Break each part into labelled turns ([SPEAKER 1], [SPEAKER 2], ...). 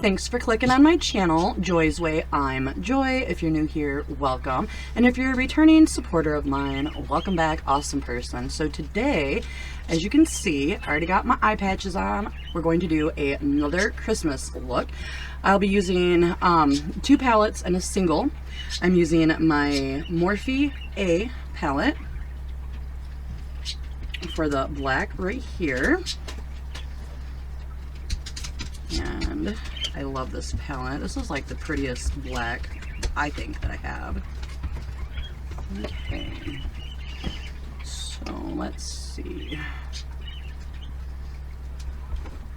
[SPEAKER 1] thanks for clicking on my channel, Joy's Way. I'm Joy. If you're new here, welcome. And if you're a returning supporter of mine, welcome back, awesome person. So today, as you can see, I already got my eye patches on. We're going to do another Christmas look. I'll be using 2 palettes and a single. I'm using my Morphe A palette for the black right here. And I love this palette. This is like the prettiest black, I think, that I have. Okay. So let's see.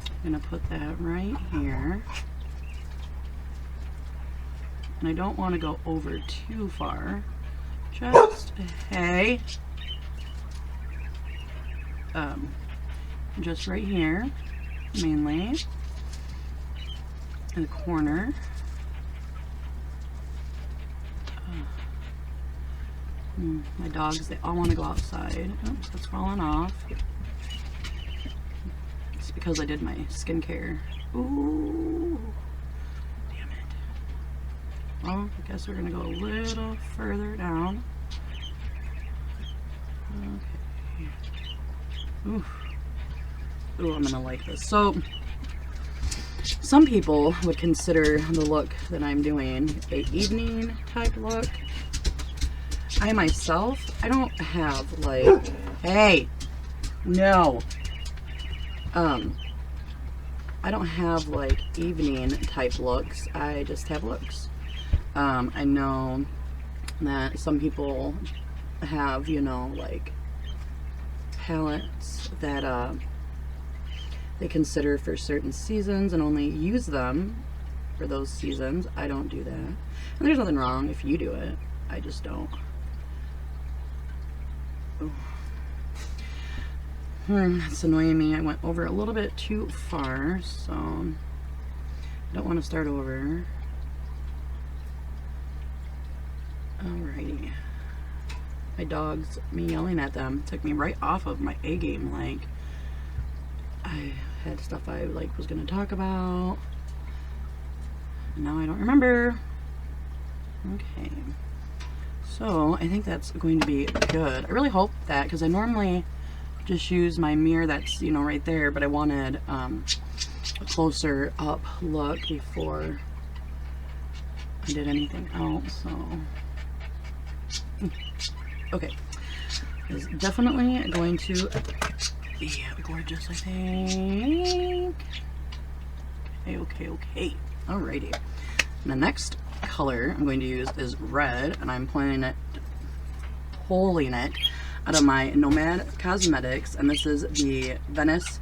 [SPEAKER 1] I'm gonna put that right here. And I don't want to go over too far. Just right here, mainly. In the corner. My dogs, they all want to go outside. Oops, that's falling off. It's because I did my skincare. Ooh, damn it. Well, I guess we're gonna go a little further down. Okay. Ooh, I'm gonna like this. So, some people would consider the look that I'm doing a evening type look. I myself, I don't have like, hey, no. I don't have like evening type looks. I just have looks. I know that some people have, you know, like palettes that they consider for certain seasons and only use them for those seasons. I don't do that. And there's nothing wrong if you do it. I just don't. That's annoying me. I went over a little bit too far, so I don't want to start over. Alrighty. My dogs, me yelling at them, took me right off of my A game. Like, I had stuff I like was going to talk about, and now I don't remember. Okay, so I think that's going to be good. I really hope that, because I normally just use my mirror that's, you know, right there, but I wanted a closer up look before I did anything else. So okay, it's definitely going to be gorgeous, I think. Okay. Alrighty. And the next color I'm going to use is red, and I'm pulling it out of my Nomad Cosmetics, and this is the Venice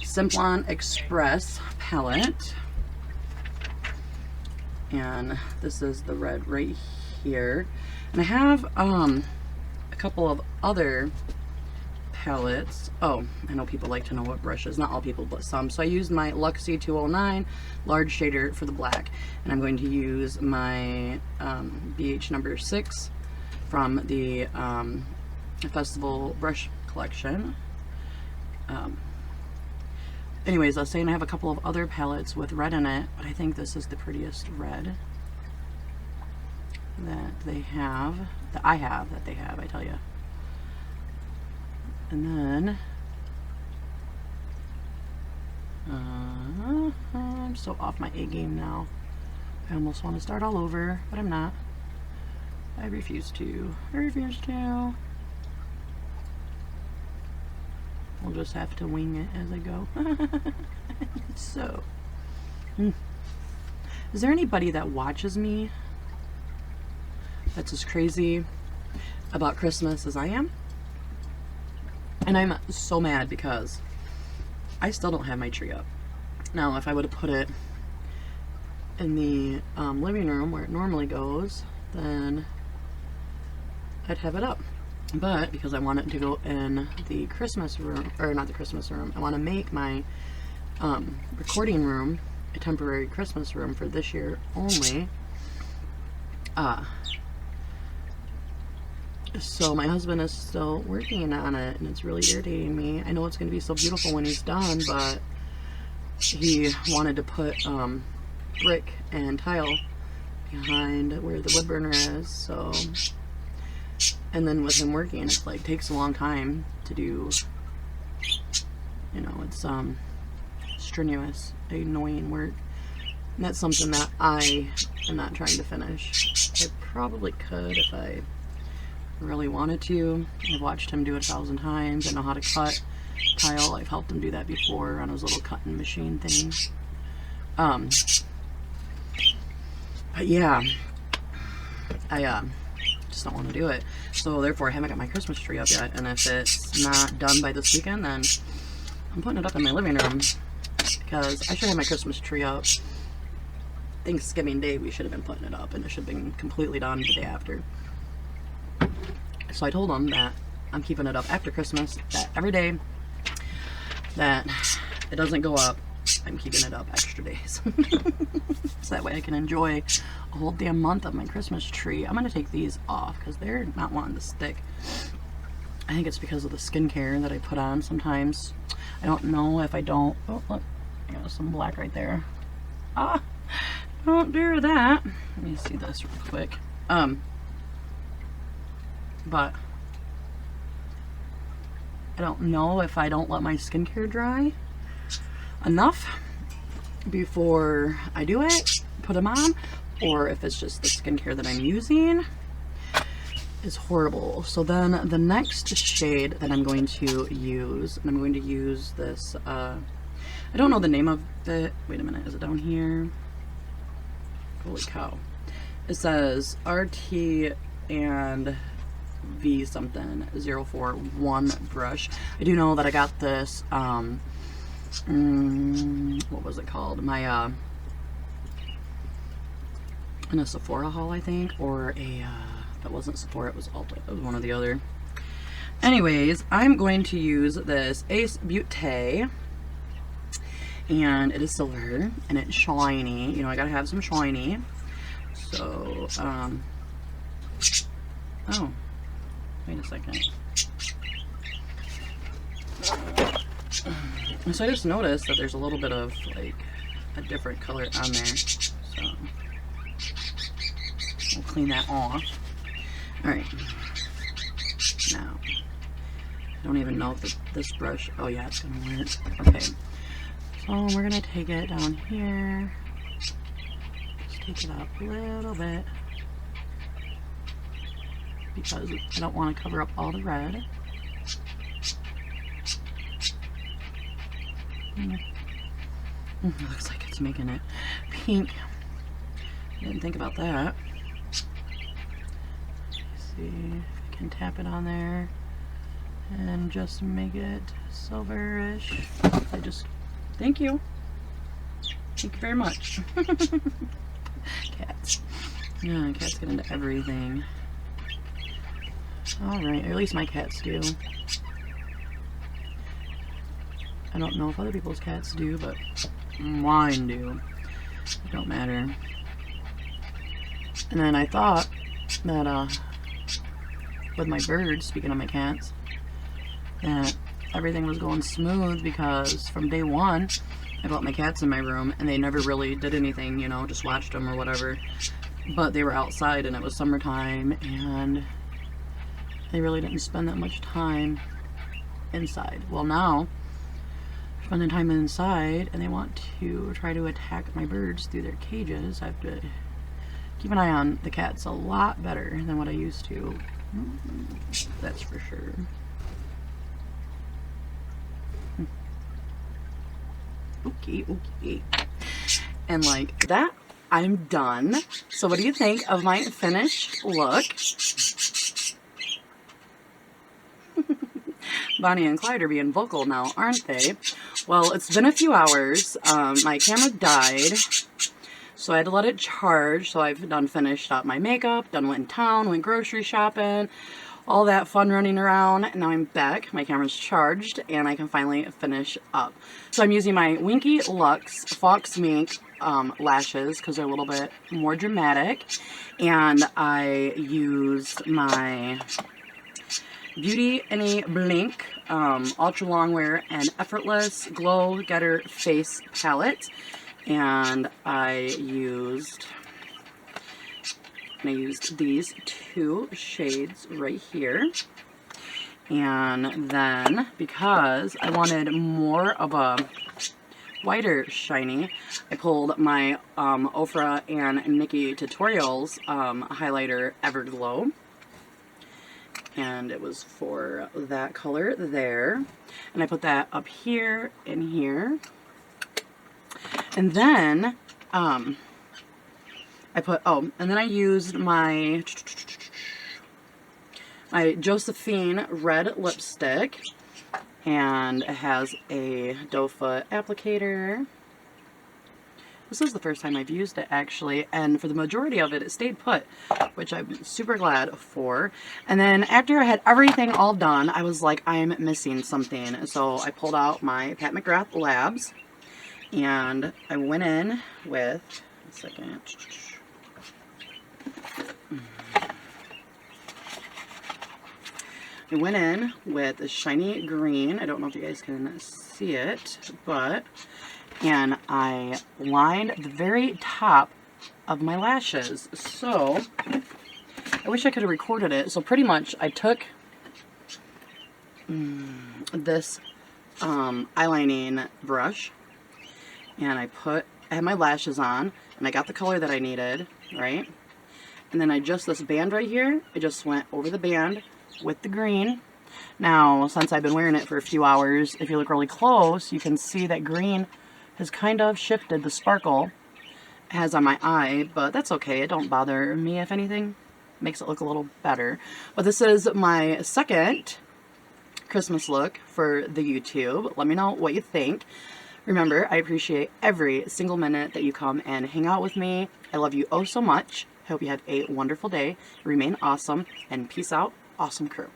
[SPEAKER 1] Simplon Express palette. And this is the red right here. And I have a couple of other palettes. Oh, I know people like to know what brushes. Not all people, but some. So I used my Luxie 209 large shader for the black, and I'm going to use my BH number 6 from the Festival brush collection. Anyways, I was saying I have a couple of other palettes with red in it, but I think this is the prettiest red that they have, that they have, I tell you. And then I'm so off my A game now. I almost want to start all over, but I'm not. I refuse to. We'll just have to wing it as I go. So, is there anybody that watches me that's as crazy about Christmas as I am? And I'm so mad because I still don't have my tree up. Now, if I would have put it in the living room where it normally goes, then I'd have it up. But because I want it to go in the Christmas room, or not the Christmas room, I want to make my recording room a temporary Christmas room for this year only. So my husband is still working on it, and it's really irritating me. I know it's going to be so beautiful when he's done, but he wanted to put brick and tile behind where the wood burner is, so, and then with him working, it's like takes a long time to do, you know, it's strenuous, annoying work, and that's something that I am not trying to finish. I probably could if I really wanted to. I've watched him do it 1,000 times. I know how to cut tile. I've helped him do that before on his little cutting machine thing. But yeah, I just don't want to do it. So therefore I haven't got my Christmas tree up yet, and if it's not done by this weekend, then I'm putting it up in my living room, because I should have my Christmas tree up Thanksgiving Day. We should have been putting it up, and it should have been completely done the day after. So I told them that I'm keeping it up after Christmas, that every day that it doesn't go up, I'm keeping it up extra days. So that way I can enjoy a whole damn month of my Christmas tree. I'm going to take these off because they're not wanting to stick. I think it's because of the skincare that I put on sometimes. I don't know if I don't. Oh, look. I got some black right there. Ah, don't do that. Let me see this real quick. But I don't know if I don't let my skincare dry enough before I do it, put them on, or if it's just the skincare that I'm using is horrible. So then the next shade that I'm going to use, and I'm going to use this, I don't know the name of it. Wait a minute, is it down here? Holy cow. It says RT and V something 041 brush. I do know that I got this, what was it called? My, in a Sephora haul, I think, or a, if it wasn't Sephora, it was Ulta. It was one or the other. Anyways, I'm going to use this Ace Beauté, and it is silver, and it's shiny. You know, I gotta have some shiny. So, oh, wait a second. So I just noticed that there's a little bit of, like, a different color on there. So, we'll clean that off. Alright. Now, I don't even know if this brush, oh yeah, it's gonna work. Okay. So we're gonna take it down here. Just take it up a little bit, because I don't want to cover up all the red. It looks like it's making it pink. I didn't think about that. Let's see if I can tap it on there and just make it silverish. Thank you. Thank you very much. Cats. Yeah, cats get into everything. Alright, or at least my cats do. I don't know if other people's cats do, but mine do. It don't matter. And then I thought that, with my birds, speaking of my cats, that everything was going smooth, because from day one, I brought my cats in my room, and they never really did anything, you know, just watched them or whatever. But they were outside, and it was summertime, and they really didn't spend that much time inside. Well, now, spending time inside, and they want to try to attack my birds through their cages. I have to keep an eye on the cats a lot better than what I used to. That's for sure. Okay, okay. And like that, I'm done. So what do you think of my finished look? Bonnie and Clyde are being vocal now, aren't they? Well, it's been a few hours. My camera died, so I had to let it charge. So I've finished up my makeup, went in town, went grocery shopping, all that fun running around. And now I'm back. My camera's charged, and I can finally finish up. So I'm using my Winky Lux Fox Mink lashes, because they're a little bit more dramatic. And I used my Beauty in a Blink Ultra Longwear and Effortless Glow Getter Face Palette. And I used these two shades right here. And then, because I wanted more of a whiter shiny, I pulled my Ofra and Nikki Tutorials highlighter Everglow. And it was for that color there. And I put that up here and here. And then, and then I used my Josephine red lipstick, and it has a doe foot applicator. This is the first time I've used it, actually, and for the majority of it, it stayed put, which I'm super glad for. And then after I had everything all done, I was like, I'm missing something. So I pulled out my Pat McGrath Labs, and I went in with, a second, I went in with a shiny green. I don't know if you guys can see it, and I lined the very top of my lashes. So, I wish I could have recorded it. So pretty much I took this eyelining brush, and I had my lashes on, and I got the color that I needed, right? And then this band right here, I just went over the band with the green. Now, since I've been wearing it for a few hours, if you look really close, you can see that green has kind of shifted the sparkle it has on my eye, but that's okay. It don't bother me. If anything, makes it look a little better. But this is my second Christmas look for the YouTube. Let me know what you think. Remember, I appreciate every single minute that you come and hang out with me. I love you oh so much. I hope you have a wonderful day. Remain awesome, and peace out, awesome crew.